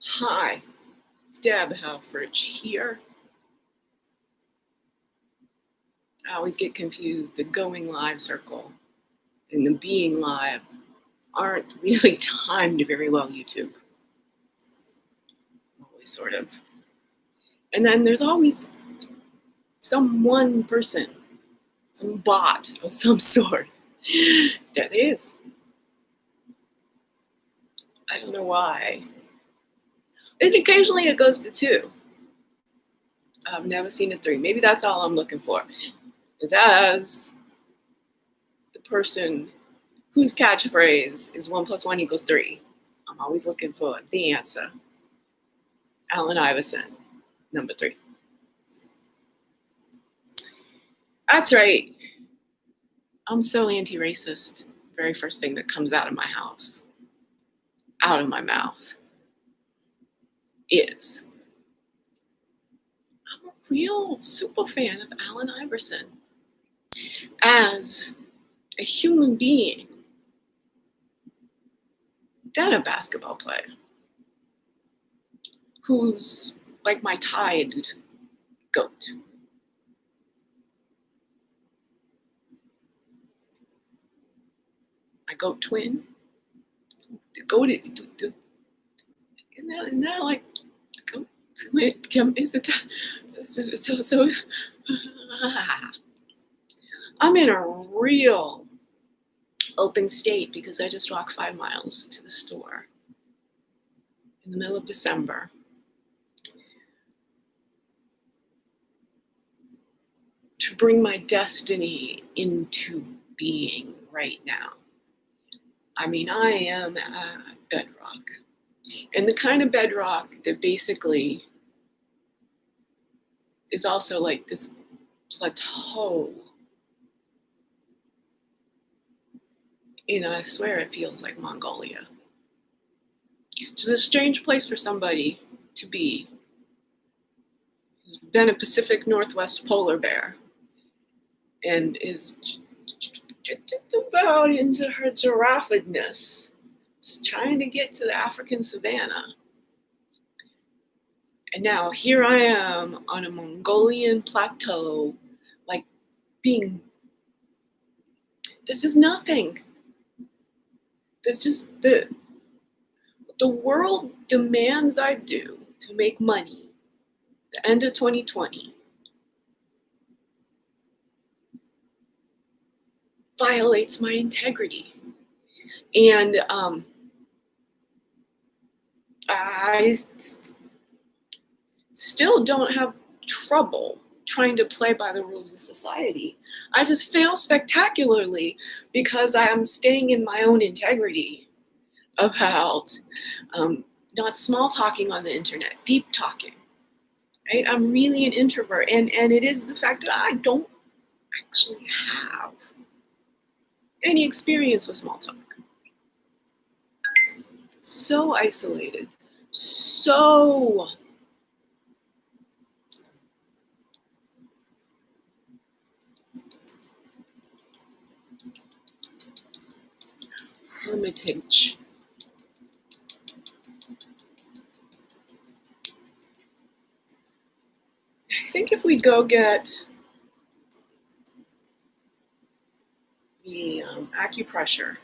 Hi, it's Deb Helfrich here. I always get confused. The going live circle and the being live aren't really timed very well, YouTube. Always sort of. And then there's always some one person, some bot of some sort. There it is. I don't know why. Occasionally it goes to 2. I've never seen a 3. Maybe that's all I'm looking for. Is as the person whose catchphrase is 1 + 1 = 3. I'm always looking for the answer. Allen Iverson, number 3. That's right. I'm so anti-racist. Very first thing that comes out of my house, out of my mouth, is I'm a real super fan of Allen Iverson as a human being than a basketball player who's like my Tide goat. My goat twin, the goated, and now like the goat twin is it so I'm in a real open state because I just walked 5 miles to the store in the middle of December. To bring my destiny into being right now. I mean, I am at bedrock. And the kind of bedrock that basically is also like this plateau. And I swear it feels like Mongolia. Which is a strange place for somebody to be who's been a Pacific Northwest polar bear and is just about into her giraffedness, just trying to get to the African savannah. And now here I am on a Mongolian plateau, like being, this is nothing. There's just the world demands I do to make money. The end of 2020 violates my integrity. And I still don't have trouble trying to play by the rules of society. I just fail spectacularly because I am staying in my own integrity about not small talking on the internet, deep talking. Right? I'm really an introvert, and it is the fact that I don't actually have any experience with small talk. So isolated, so hermitage. I think if we'd go get the acupressure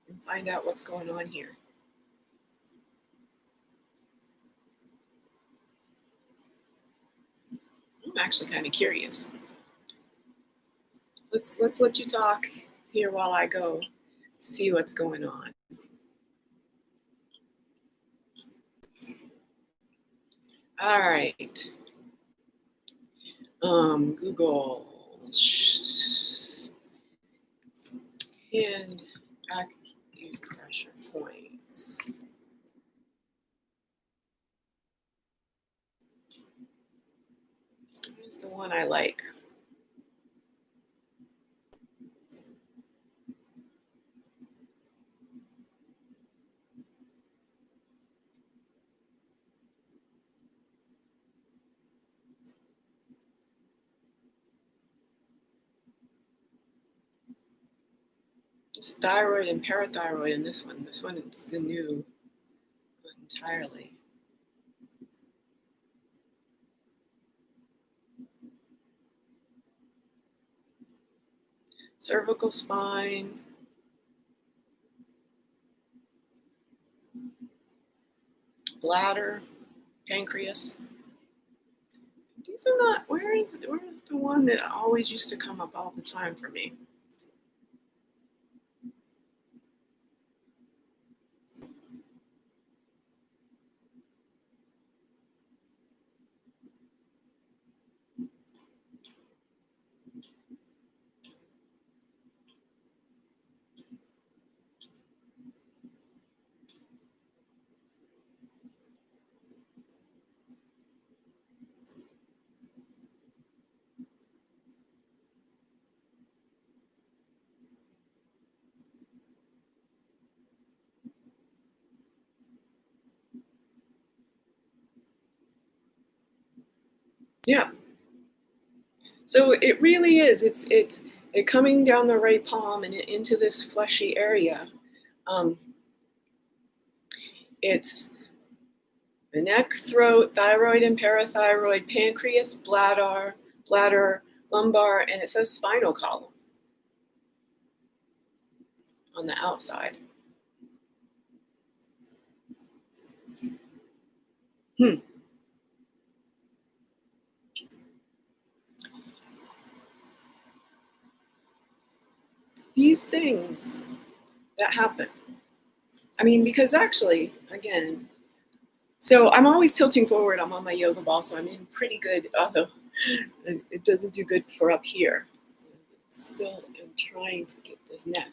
and find out what's going on here. I'm actually kind of curious. Let's let you talk here while I go see what's going on. All right. Google and acupressure points. Here's the one I like. It's thyroid and parathyroid in this one. This one is the new one. entirely. Cervical spine, bladder, pancreas. These are not, where's the one that always used to come up all the time for me? Yeah. So it really is. It's it coming down the right palm and into this fleshy area. Um, it's the neck, throat, thyroid and parathyroid, pancreas, bladder, lumbar, and it says spinal column on the outside. Hmm. These things that happen. I mean, because actually, again, so I'm always tilting forward. I'm on my yoga ball, so I'm in pretty good, although it doesn't do good for up here. Still am trying to get this neck.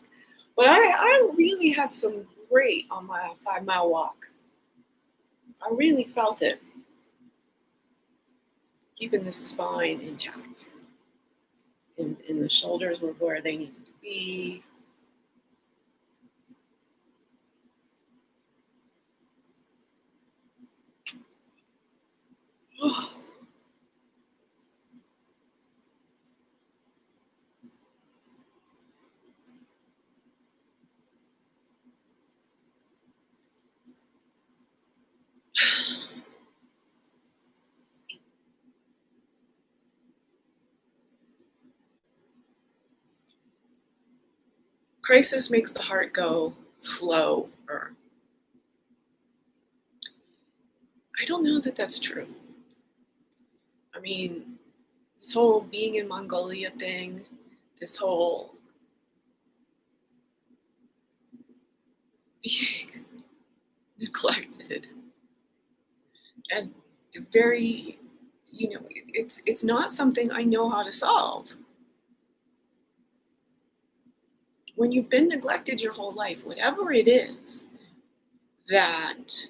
But I really had some great on my 5 mile walk. I really felt it, keeping the spine intact. And the shoulders were where they needed to be. Crisis makes the heart go flow. Or I don't know that that's true. I mean, this whole being in Mongolia thing, this whole being neglected, and very, it's not something I know how to solve. When you've been neglected your whole life, whatever it is, that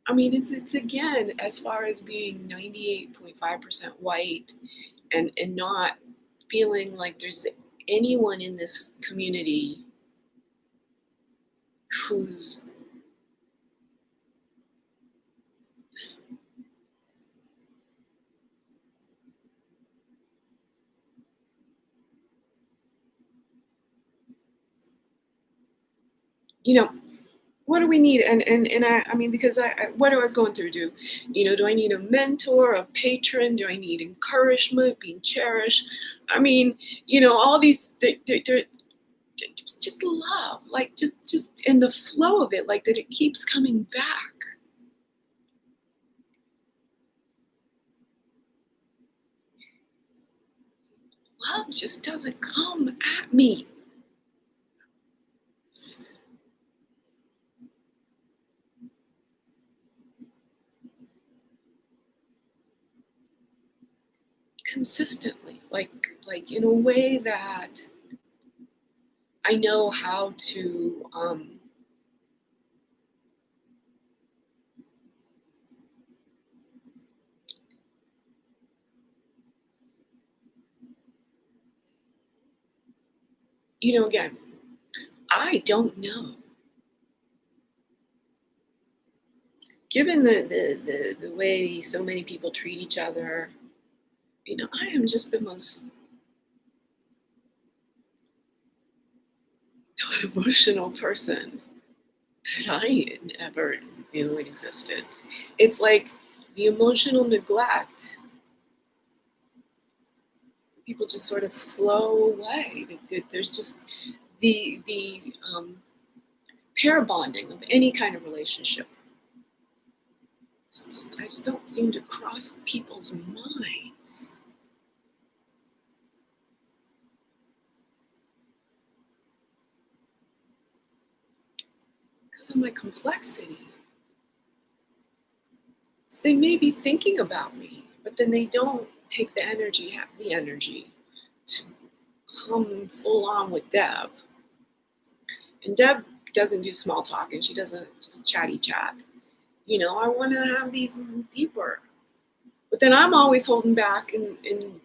I mean, it's again as far as being 98.5% white and not feeling like there's anyone in this community who's you know what do we need? And I mean, because what I was going through, do I need a mentor, a patron? Do I need encouragement, being cherished? I mean, all these, they're just love, like just in the flow of it, like that it keeps coming back. Love just doesn't come at me. Consistently, like in a way that I know how to again, I don't know. Given the way so many people treat each other, I am just the most emotional person that I never knew existed. It's like the emotional neglect. People just sort of flow away. There's just the pair bonding of any kind of relationship. I just don't seem to cross people's minds. Because of my complexity. They may be thinking about me, but then they don't take the energy, have the energy to come full on with Deb. And Deb doesn't do small talk and she doesn't just chatty chat. I want to have these deeper. But then I'm always holding back, and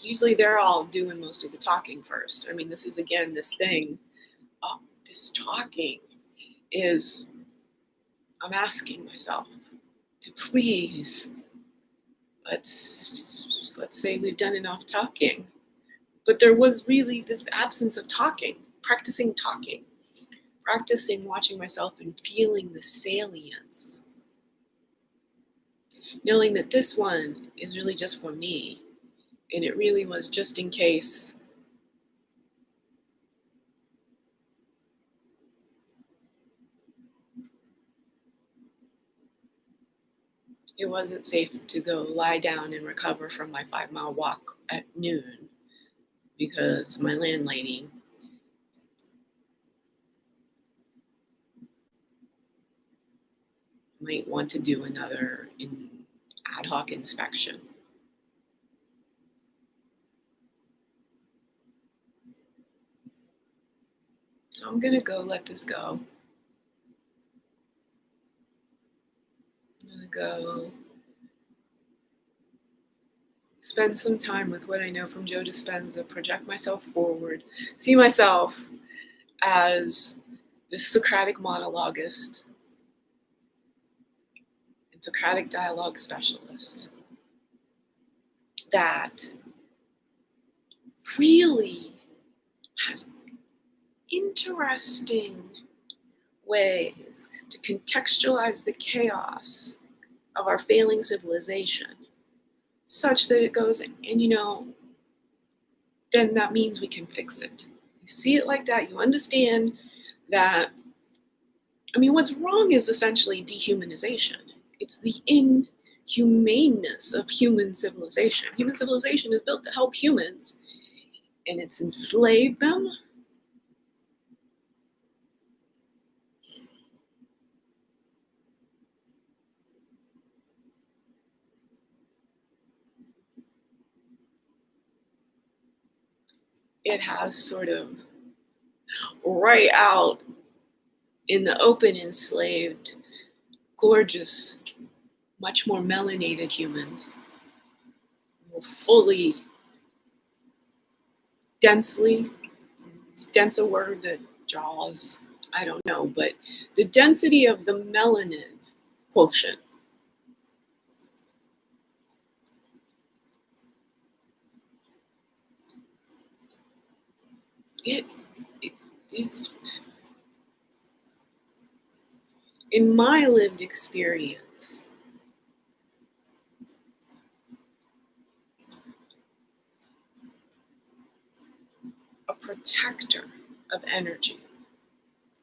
usually they're all doing most of the talking first. I mean, this is, again, this thing, this talking is, I'm asking myself to please, let's say we've done enough talking. But there was really this absence of talking, practicing watching myself and feeling the salience. Knowing that this one is really just for me, and it really was just in case it wasn't safe to go lie down and recover from my 5-mile walk at noon because my landlady might want to do another ad hoc inspection. So I'm gonna go let this go. I'm gonna go spend some time with what I know from Joe Dispenza, project myself forward, see myself as this Socratic monologuist and Socratic dialogue specialist that really has interesting ways to contextualize the chaos of our failing civilization such that it goes, and then that means we can fix it. You see it like that, you understand that, what's wrong is essentially dehumanization. It's the inhumaneness of human civilization. Human civilization is built to help humans, and it's enslaved them. It has sort of right out in the open enslaved, gorgeous, much more melanated humans, more fully, densely, it's dense a word that draws, I don't know, but the density of the melanin quotient it is, in my lived experience, a protector of energy,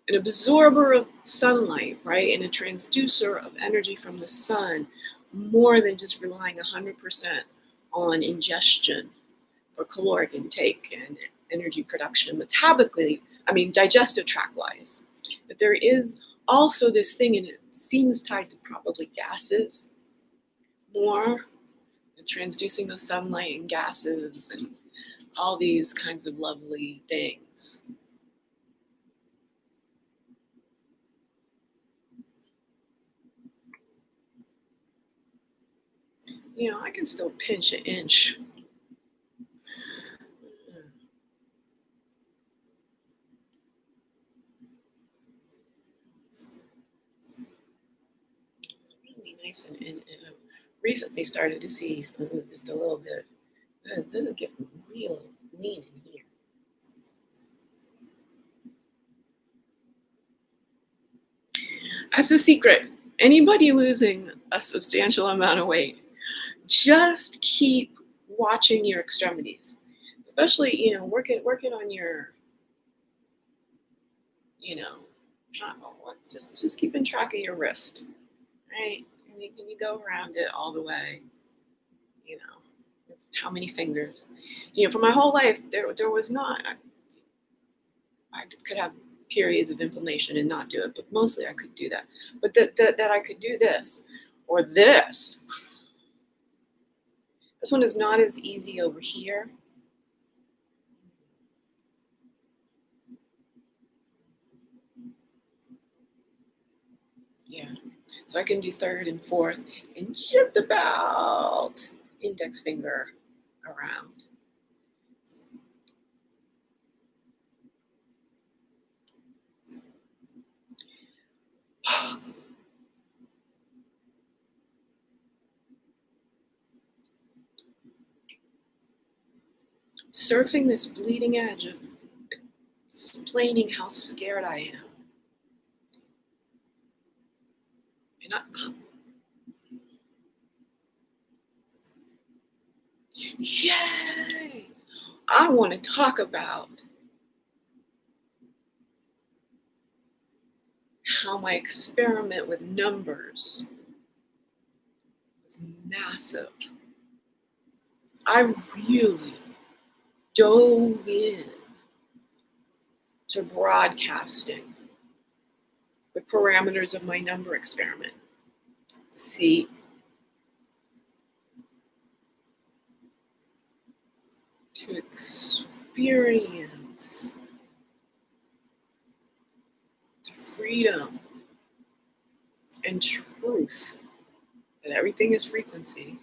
an absorber of sunlight, right, and a transducer of energy from the sun, more than just relying 100% on ingestion for caloric intake and energy production metabolically, digestive tract wise. But there is also this thing, and it seems tied to probably gases more, the transducing the sunlight and gases and all these kinds of lovely things. I can still pinch an inch. Really nice, and recently started to see just a little bit. This is getting real lean in here. That's a secret. Anybody losing a substantial amount of weight, just keep watching your extremities. Especially, working on your, you know, just keeping track of your wrist, right? And you go around it all the way, you know, with how many fingers. For my whole life, there was not. I could have periods of inflammation and not do it, but mostly I could do that. But that I could do this or this. This one is not as easy over here. Yeah. So I can do third and fourth and just about index finger around. Surfing this bleeding edge of explaining how scared I am. And yay! I want to talk about how my experiment with numbers was massive. I really dove in to broadcasting the parameters of my number experiment to see to experience the freedom and truth that everything is frequency.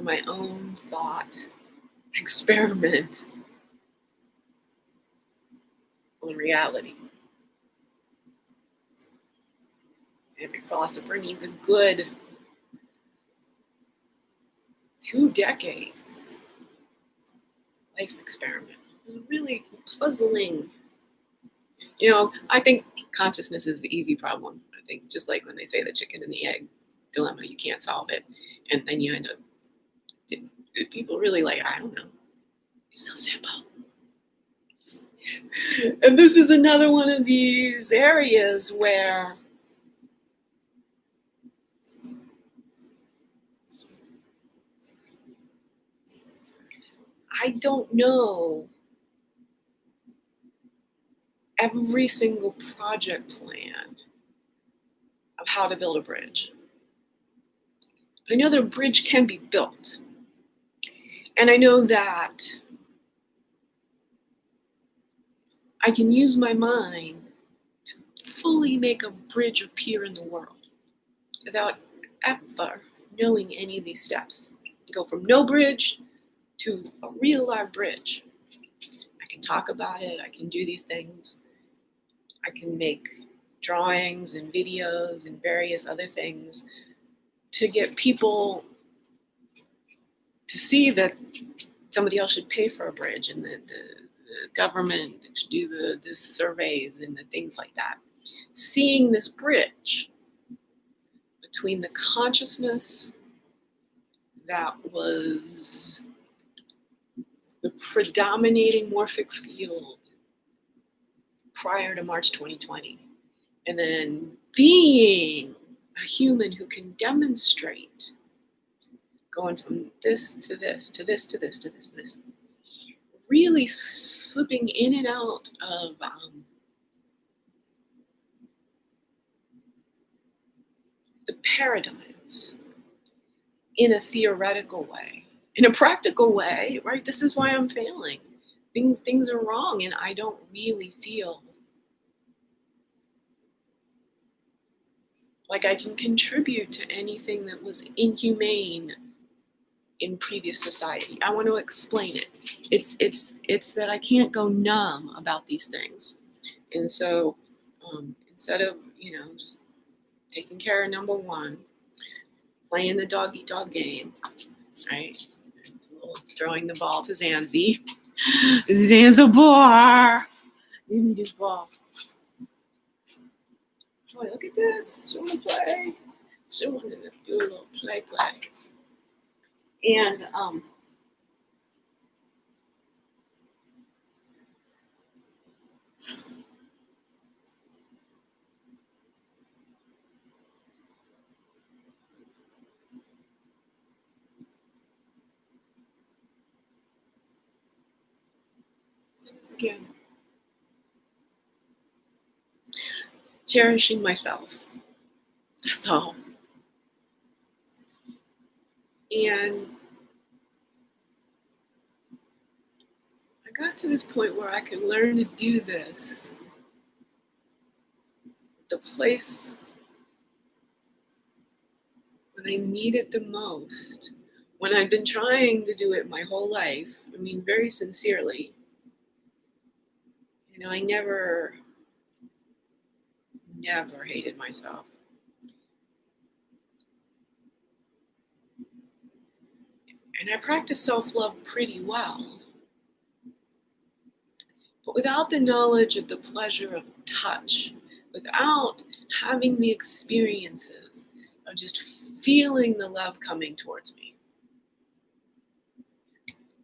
My own thought experiment on reality. Every philosopher needs a good 2 decades life experiment. It was really puzzling. I think consciousness is the easy problem. I think just like when they say the chicken and the egg dilemma, you can't solve it. And then you end up, people really I don't know. It's so simple. And this is another one of these areas where I don't know every single project plan of how to build a bridge. But I know that a bridge can be built. And I know that I can use my mind to fully make a bridge appear in the world without ever knowing any of these steps. Go from no bridge to a real live bridge. I can talk about it. I can do these things. I can make drawings and videos and various other things to get people to see that somebody else should pay for a bridge and that the government should do the surveys and the things like that. Seeing this bridge between the consciousness that was the predominating morphic field prior to March 2020, and then being a human who can demonstrate going from this to this, to this, to this, to this, to this, really slipping in and out of the paradigms in a theoretical way. In a practical way, right? This is why I'm failing. Things are wrong, and I don't really feel like I can contribute to anything that was inhumane in previous society. I want to explain it. It's that I can't go numb about these things. And so instead of, just taking care of number one, playing the dog-eat-dog game, right? Throwing the ball to Zanzi. Zanzibar! You need his ball. Boy, look at this. She want to play. She wanted to do a little play. And again, cherishing myself. That's all. And I got to this point where I could learn to do this. The place when I need it the most, when I've been trying to do it my whole life, I mean, very sincerely. You know, I never hated myself. And I practice self-love pretty well. But without the knowledge of the pleasure of touch, without having the experiences of just feeling the love coming towards me,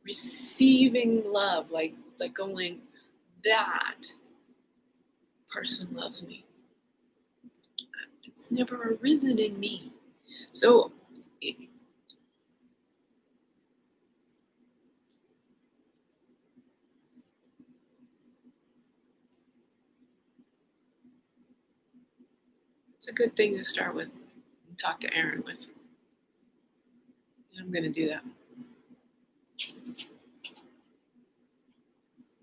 receiving love, like going, that person loves me. It's never arisen in me. So it's a good thing to start with and talk to Aaron with. I'm going to do that.